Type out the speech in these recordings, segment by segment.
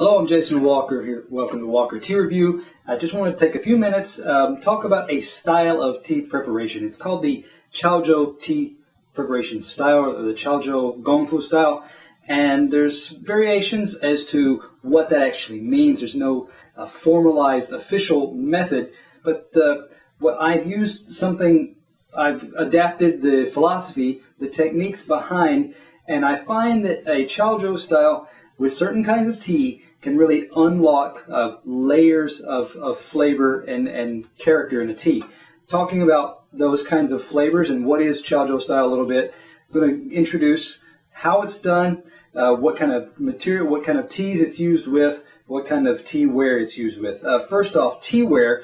Hello, I'm Jason Walker here. Welcome to Walker Tea Review. I just want to take a few minutes talk about a style of tea preparation. It's called the Chao Zhou tea preparation style, or the Chao Zhou Gongfu style. And there's variations as to what that actually means. There's no formalized official method, but what I've used I've adapted the philosophy, the techniques behind, and I find that a Chao Zhou style with certain kinds of tea can really unlock layers of flavor and character in a tea. Talking about those kinds of flavors and what is Chao Zhou style a little bit, I'm going to introduce how it's done, what kind of material, what kind of teas it's used with, what kind of teaware it's used with. First off, teaware.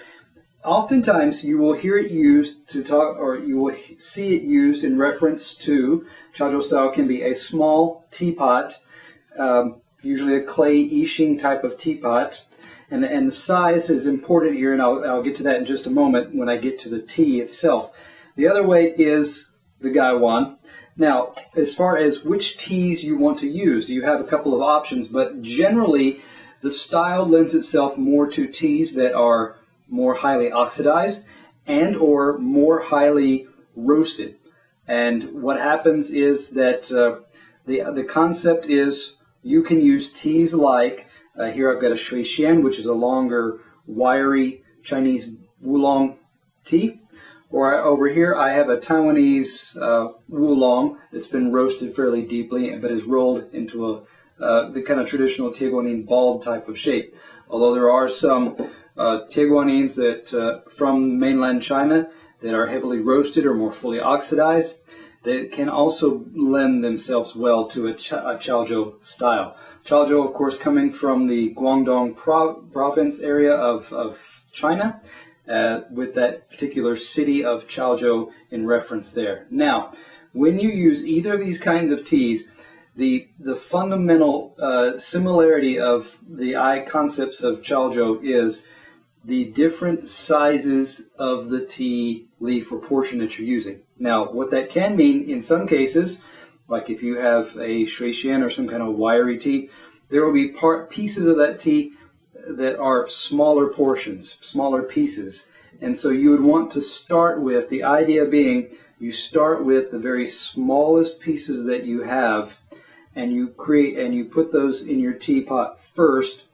Oftentimes you will hear it used to talk, or you will see it used in reference to Chao Zhou style can be a small teapot, usually a clay Yixing type of teapot, and the size is important here, and I'll get to that in just a moment when I get to the tea itself. The other way is the gaiwan. Now, as far as which teas you want to use, you have a couple of options, but generally the style lends itself more to teas that are more highly oxidized and or more highly roasted. And what happens is that the concept is you can use teas like, here I've got a shui xian, which is a longer, wiry Chinese oolong tea. Or over here I have a Taiwanese oolong that's been roasted fairly deeply, but is rolled into the kind of traditional tieguanyin balled type of shape. Although there are some tieguanyins that from mainland China that are heavily roasted or more fully oxidized, that can also lend themselves well to a Chao Zhou style. Chao Zhou, of course, coming from the Guangdong province area of China, with that particular city of Chao Zhou in reference there. Now, when you use either of these kinds of teas, the fundamental similarity of the concepts of Chao Zhou is the different sizes of the tea leaf or portion that you're using. Now, what that can mean in some cases, like if you have a shui xian or some kind of wiry tea, there will be pieces of that tea that are smaller portions, smaller pieces. And so you would want to start with, the idea being, you start with the very smallest pieces that you have, and you put those in your teapot first,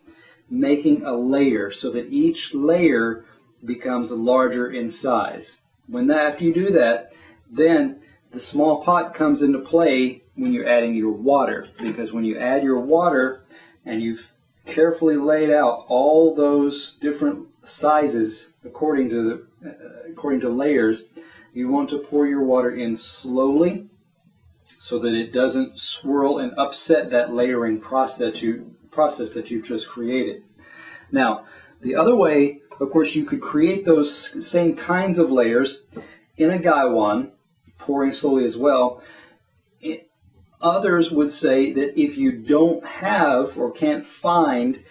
making a layer so that each layer becomes larger in size. After you do that, then the small pot comes into play when you're adding your water, because when you add your water and you've carefully laid out all those different sizes according to layers, you want to pour your water in slowly so that it doesn't swirl and upset that layering process that you've just created. Now, the other way, of course, you could create those same kinds of layers in a gaiwan, pouring slowly as well. Others would say that if you don't have or can't find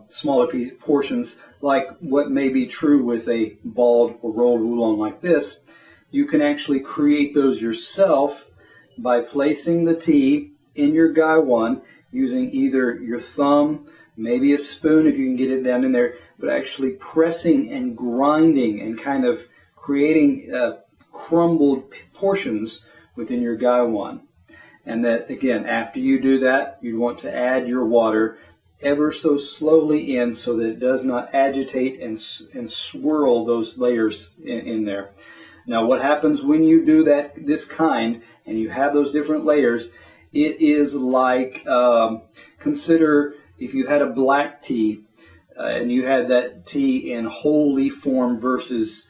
smaller portions, like what may be true with a balled or rolled oolong like this, you can actually create those yourself by placing the tea in your gaiwan using either your thumb, maybe a spoon if you can get it down in there, but actually pressing and grinding and kind of creating crumbled portions within your gaiwan. And that, again, after you do that, you want to add your water ever so slowly in so that it does not agitate and swirl those layers in there. Now, what happens when you do this kind and you have those different layers, it is like, consider if you had a black tea and you had that tea in whole leaf form versus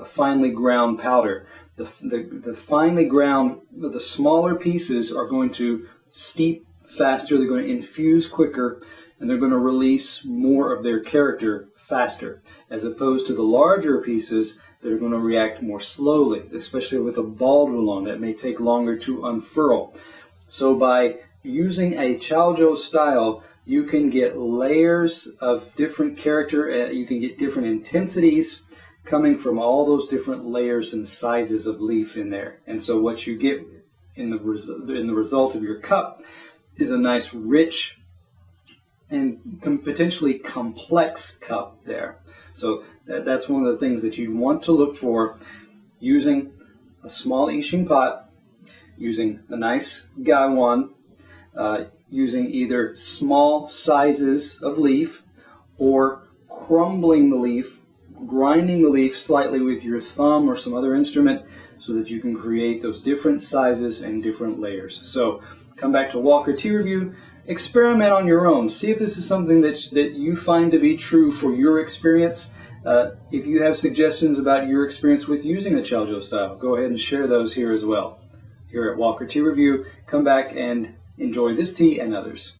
finely ground powder. The finely ground, the smaller pieces are going to steep faster, they're going to infuse quicker, and they're going to release more of their character faster, as opposed to the larger pieces that are going to react more slowly, especially with a balled oolong that may take longer to unfurl. So by using a Chao Zhou style, you can get layers of different character, you can get different intensities coming from all those different layers and sizes of leaf in there. And so what you get in the result of your cup is a nice rich and potentially complex cup there. So that's one of the things that you want to look for using a small I Ching pot, using a nice gaiwan, using either small sizes of leaf or crumbling the leaf, grinding the leaf slightly with your thumb or some other instrument so that you can create those different sizes and different layers. So come back to Walker Tea Review, experiment on your own, see if this is something that you find to be true for your experience. If you have suggestions about your experience with using the Chao Zhou style, go ahead and share those here as well. Here at Walker Tea Review, come back and enjoy this tea and others.